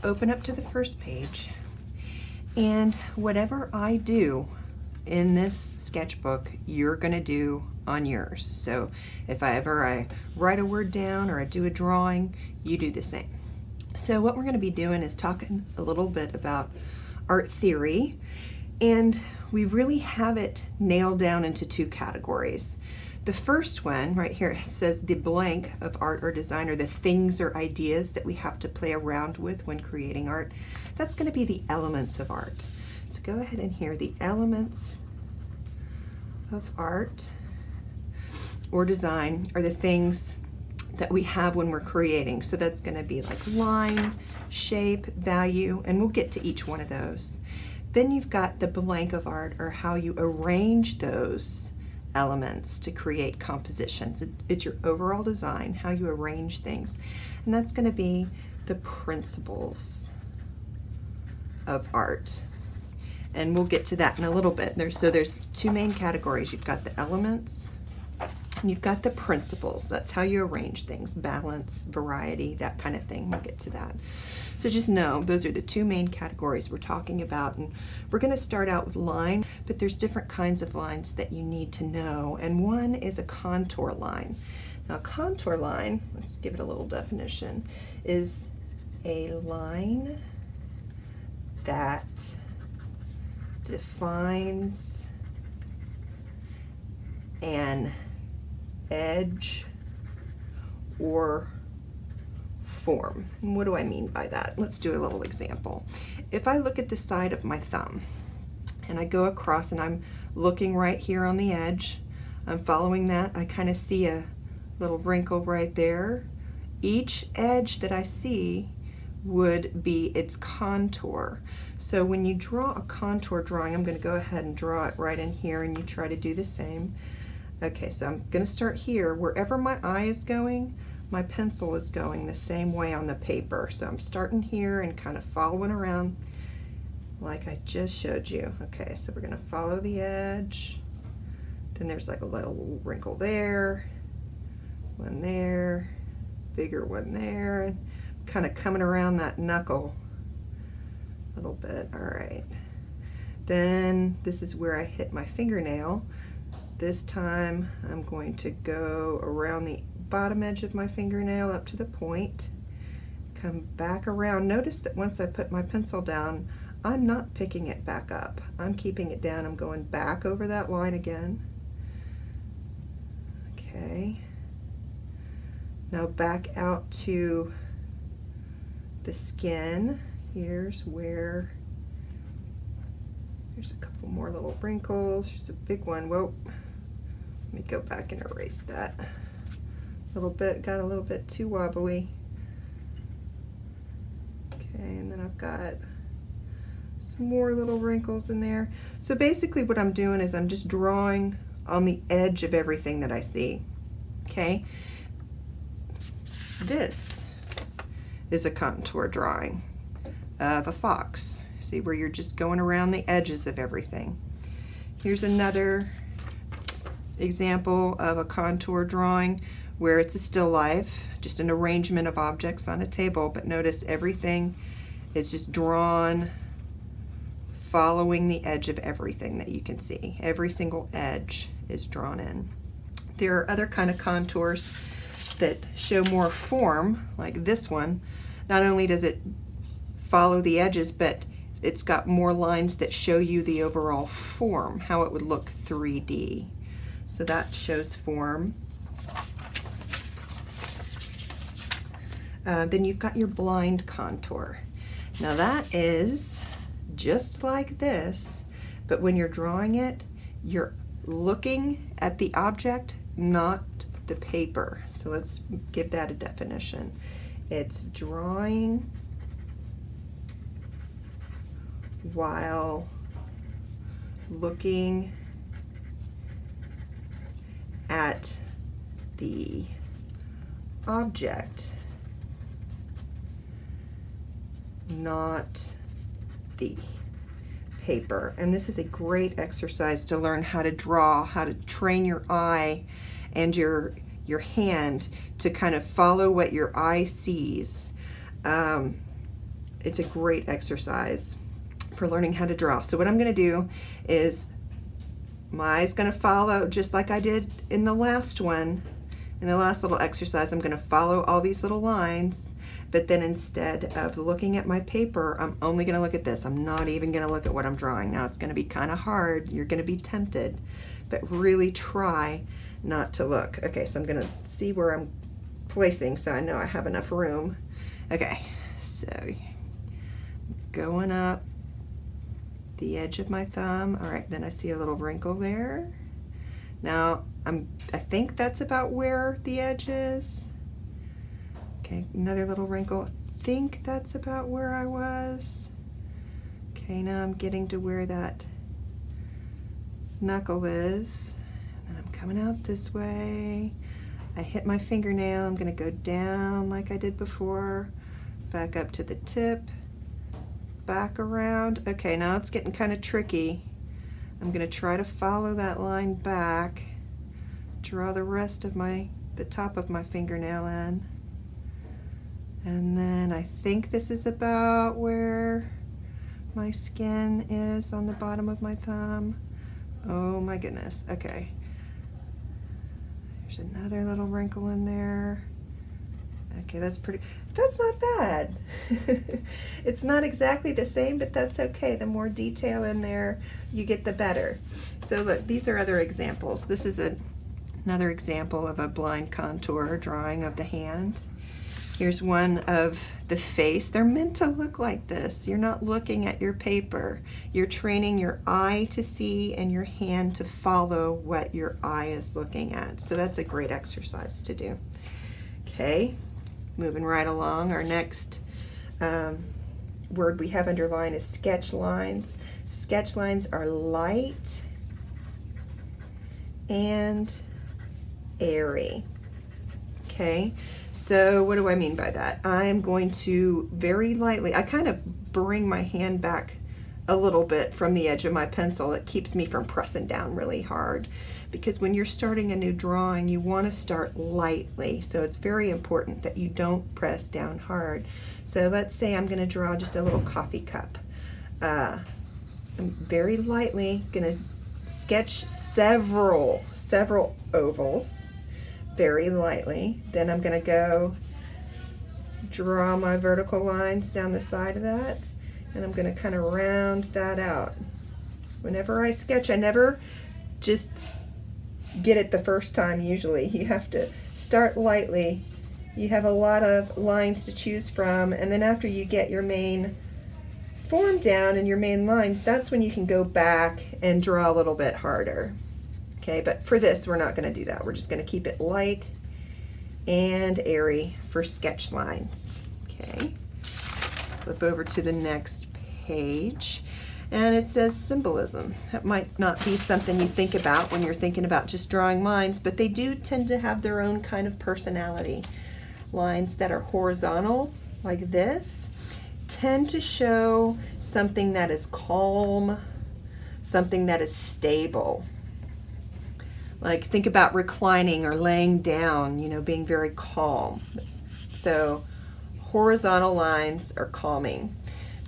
open up to the first page, and whatever I do in this sketchbook, you're going to do on yours. So if I write a word down or I do a drawing, you do the same. So what we're going to be doing is talking a little bit about art theory, and we really have it nailed down into two categories. The first one right here says the blank of art or design, or the things or ideas that we have to play around with when creating art. That's going to be the elements of art. So go ahead and here, the elements of art or design are the things that we have when we're creating. So that's going to be like line, shape, value, and we'll get to each one of those. Then you've got the blank of art, or how you arrange those elements to create compositions. It's your overall design, how you arrange things. And that's going to be the principles of art. And we'll get to that in a little bit. There's two main categories. You've got the elements and you've got the principles. That's how you arrange things, balance, variety, that kind of thing. We'll get to that. So just know those are the two main categories we're talking about, and we're going to start out with line, but there's different kinds of lines that you need to know, and one is a contour line. Now, a contour line, let's give it a little definition, is a line that defines an edge or form. And what do I mean by that? Let's do a little example. If I look at the side of my thumb and I go across and I'm looking right here on the edge, I'm following that, I kind of see a little wrinkle right there. Each edge that I see would be its contour. So when you draw a contour drawing, I'm going to go ahead and draw it right in here, and you try to do the same. Okay, so I'm going to start here. Wherever my eye is going, my pencil is going the same way on the paper. So I'm starting here and kind of following around like I just showed you. Okay, so we're going to follow the edge. Then there's like a little wrinkle there, one there, bigger one there, and kind of coming around that knuckle a little bit. All right. Then this is where I hit my fingernail. This time I'm going to go around the bottom edge of my fingernail up to the point, come back around. Notice that once I put my pencil down, I'm not picking it back up. I'm keeping it down. I'm going back over that line again. Okay. Now back out to the skin. Here's where there's a couple more little wrinkles. There's a big one. Whoa. Let me go back and erase that. A little bit, got a little bit too wobbly. Okay, and then I've got some more little wrinkles in there. So basically what I'm doing is I'm just drawing on the edge of everything that I see. Okay? This is a contour drawing of a fox. See where you're just going around the edges of everything. Here's another example of a contour drawing where it's a still life, just an arrangement of objects on a table, but notice everything is just drawn following the edge of everything that you can see. Every single edge is drawn in. There are other kind of contours that show more form, like this one. Not only does it follow the edges, but it's got more lines that show you the overall form, how it would look 3D. So that shows form. Then you've got your blind contour. Now that is just like this, but when you're drawing it, you're looking at the object, not the paper. So let's give that a definition. It's drawing while looking at the object, not the paper. And this is a great exercise to learn how to draw, how to train your eye and your hand to kind of follow what your eye sees. it's a great exercise for learning how to draw. So what I'm going to do is my eye's going to follow just like I did in the last one. In the last little exercise, I'm going to follow all these little lines, but then instead of looking at my paper, I'm only going to look at this. I'm not even going to look at what I'm drawing. Now it's going to be kind of hard. You're going to be tempted, but really try not to look. Okay, so I'm going to see where I'm placing so I know I have enough room. Okay, so going up the edge of my thumb. All right, then I see a little wrinkle there. Now I think that's about where the edge is. Okay, another little wrinkle. I think that's about where I was. Okay, now I'm getting to where that knuckle is. And then I'm coming out this way. I hit my fingernail. I'm going to go down like I did before, back up to the tip, back around. Okay, now it's getting kind of tricky. I'm going to try to follow that line back, draw the rest of the top of my fingernail in. And then I think this is about where my skin is on the bottom of my thumb. Oh my goodness, okay. There's another little wrinkle in there. Okay, that's not bad. It's not exactly the same, but that's okay. The more detail in there you get, the better. So look, these are other examples. This is another example of a blind contour drawing of the hand. Here's one of the face. They're meant to look like this. You're not looking at your paper. You're training your eye to see and your hand to follow what your eye is looking at. So that's a great exercise to do. Okay, moving right along. Our next word we have underlined is sketch lines. Sketch lines are light and airy. Okay, so what do I mean by that? I'm going to very lightly, I kind of bring my hand back a little bit from the edge of my pencil. It keeps me from pressing down really hard, because when you're starting a new drawing, you want to start lightly. So it's very important that you don't press down hard. So let's say I'm going to draw just a little coffee cup. I'm very lightly going to sketch several ovals. Very lightly. Then I'm going to go draw my vertical lines down the side of that, and I'm going to kind of round that out. Whenever I sketch, I never just get it the first time. Usually you have to start lightly. You have a lot of lines to choose from, and then after you get your main form down and your main lines, that's when you can go back and draw a little bit harder. Okay, but for this, we're not going to do that. We're just going to keep it light and airy for sketch lines. Okay, flip over to the next page, and it says symbolism. That might not be something you think about when you're thinking about just drawing lines, but they do tend to have their own kind of personality. Lines that are horizontal, like this, tend to show something that is calm, something that is stable. Like think about reclining or laying down, you know, being very calm. So horizontal lines are calming.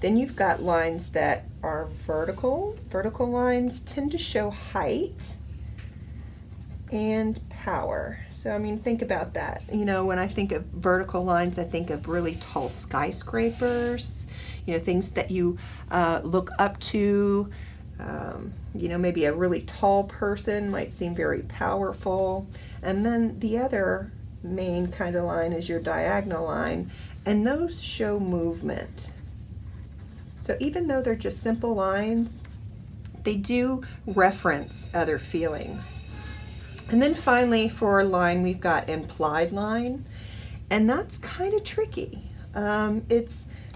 Then you've got lines that are vertical. Vertical lines tend to show height and power. So I mean, think about that. You know, when I think of vertical lines, I think of really tall skyscrapers, you know, things that you look up to. You know, maybe a really tall person might seem very powerful. And then the other main kind of line is your diagonal line, and those show movement. So even though they're just simple lines, they do reference other feelings. And then finally for a line, we've got implied line, and that's kind of tricky.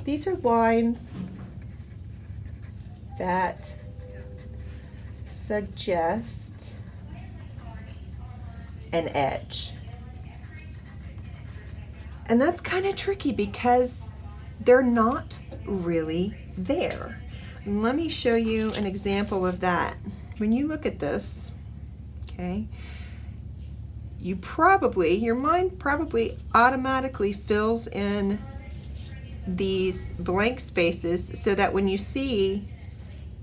These are lines that suggest an edge. And that's kind of tricky because they're not really there. And let me show you an example of that. When you look at this, okay, your mind probably automatically fills in these blank spaces so that when you see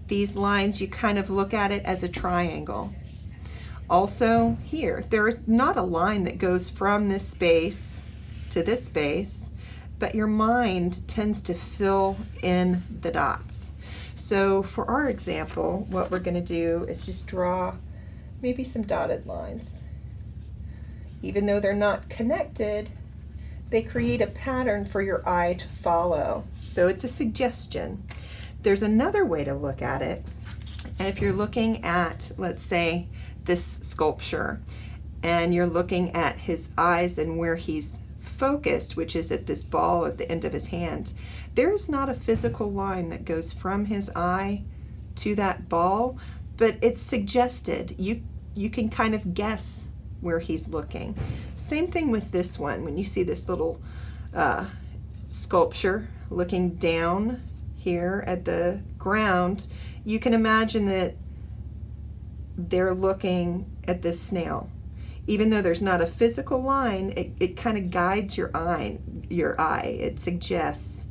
these lines, you kind of look at it as a triangle. Also here, there is not a line that goes from this space to this space, but your mind tends to fill in the dots. So for our example, what we're going to do is just draw maybe some dotted lines. Even though they're not connected, they create a pattern for your eye to follow. So it's a suggestion. There's another way to look at it. And if you're looking at, let's say, this sculpture, and you're looking at his eyes and where he's focused, which is at this ball at the end of his hand, there's not a physical line that goes from his eye to that ball, but it's suggested. You can kind of guess where he's looking. Same thing with this one. When you see this little sculpture looking down here at the ground, you can imagine that they're looking at this snail. Even though there's not a physical line, it kind of guides your eye. It suggests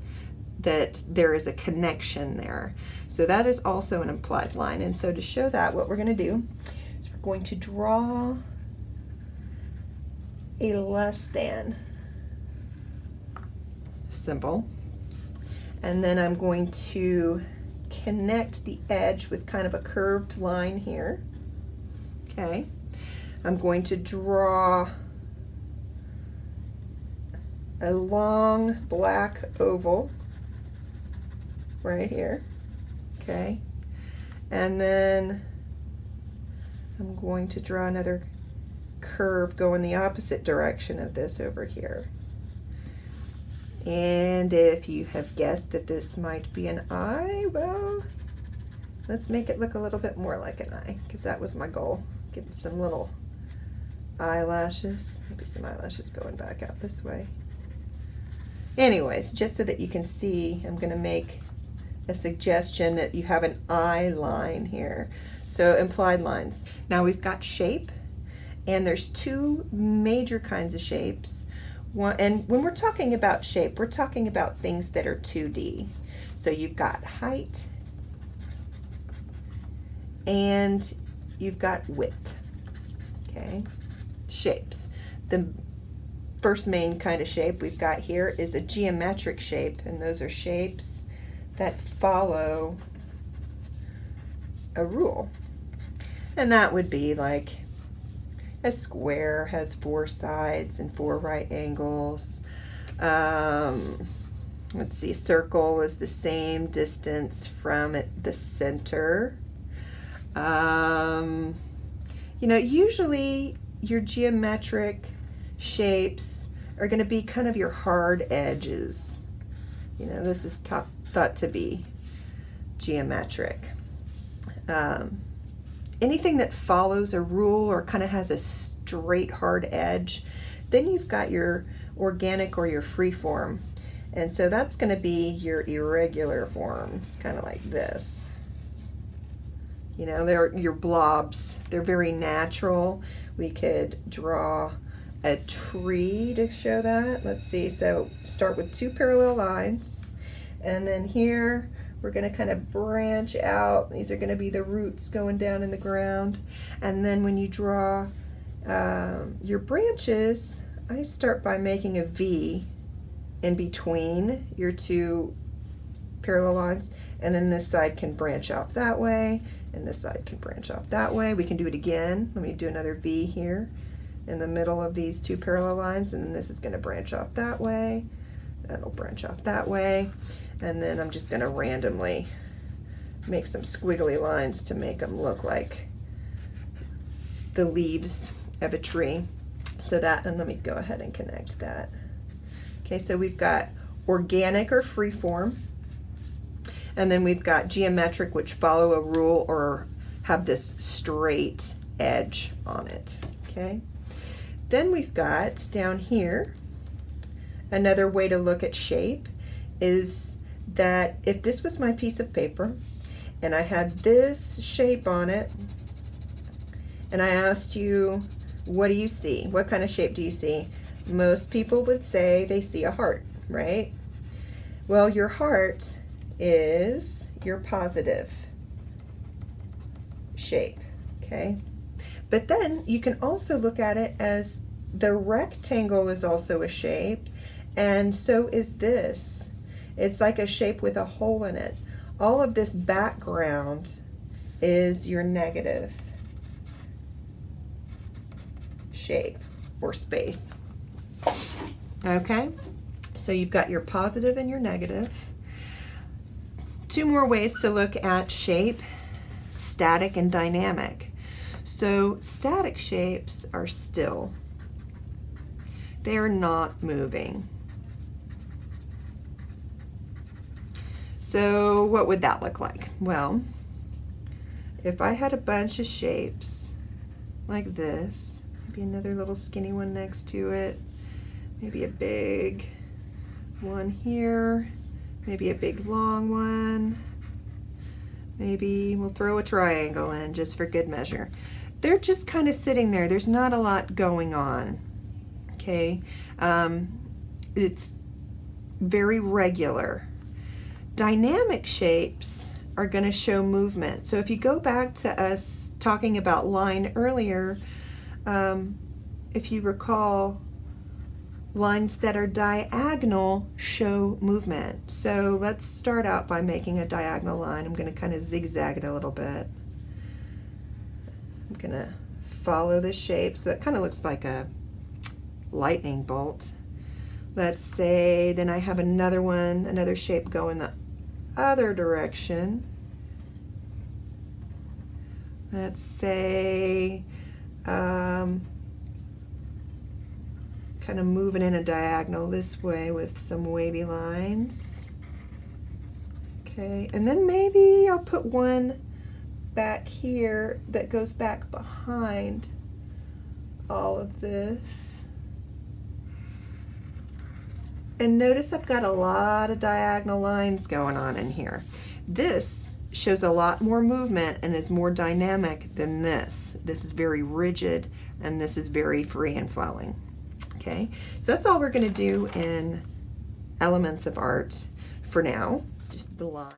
that there is a connection there. So that is also an implied line. And so to show that, what we're going to do is we're going to draw a less than symbol. And then I'm going to connect the edge with kind of a curved line here. Okay. I'm going to draw a long black oval right here. Okay. And then I'm going to draw another curve going the opposite direction of this over here. And if you have guessed that this might be an eye, well, let's make it look a little bit more like an eye, because that was my goal. Give it some little eyelashes, maybe some eyelashes going back out this way. Anyways, just so that you can see, I'm going to make a suggestion that you have an eye line here. So implied lines. Now we've got shape, and there's two major kinds of shapes. And when we're talking about shape, we're talking about things that are 2D. So you've got height and you've got width. Okay, shapes. The first main kind of shape we've got here is a geometric shape, and those are shapes that follow a rule. And that would be like a square has 4 sides and 4 right angles. Let's see, a circle is the same distance from the center. You know, usually your geometric shapes are going to be kind of your hard edges. You know, this is thought to be geometric. Anything that follows a rule or kind of has a straight hard edge, then you've got your organic or your free form. And so that's going to be your irregular forms, kind of like this. You know, they're your blobs. They're very natural. We could draw a tree to show that. Let's see. So start with 2 parallel lines. And then here we're going to kind of branch out. These are going to be the roots going down in the ground. And then when you draw your branches, I start by making a V in between your 2 parallel lines. And then this side can branch off that way, and this side can branch off that way. We can do it again. Let me do another V here in the middle of these 2 parallel lines, and then this is going to branch off that way. That'll branch off that way. And then I'm just going to randomly make some squiggly lines to make them look like the leaves of a tree. So that, and let me go ahead and connect that. Okay, so we've got organic or free form. And then we've got geometric, which follow a rule or have this straight edge on it. Okay. Then we've got down here, another way to look at shape is that if this was my piece of paper and I had this shape on it, and I asked you, what do you see? What kind of shape do you see? Most people would say they see a heart, right? Well, your heart is your positive shape, okay? But then you can also look at it as the rectangle is also a shape, and so is this. It's like a shape with a hole in it. All of this background is your negative shape or space. Okay, so you've got your positive and your negative. Two more ways to look at shape: static and dynamic. So static shapes are still. They're not moving. So what would that look like? Well, if I had a bunch of shapes like this, maybe another little skinny one next to it, maybe a big one here, maybe a big long one, maybe we'll throw a triangle in just for good measure. They're just kind of sitting there. There's not a lot going on, okay? It's very regular. Dynamic shapes are going to show movement. So if you go back to us talking about line earlier, if you recall, lines that are diagonal show movement. So let's start out by making a diagonal line. I'm going to kind of zigzag it a little bit. I'm going to follow the shape. So it kind of looks like a lightning bolt. Let's say then I have another one, another shape go in the other direction. Let's say kind of moving in a diagonal this way with some wavy lines. Okay, and then maybe I'll put one back here that goes back behind all of this. And notice I've got a lot of diagonal lines going on in here. This shows a lot more movement and is more dynamic than this. This is very rigid and this is very free and flowing. Okay, so that's all we're going to do in Elements of Art for now, just the line.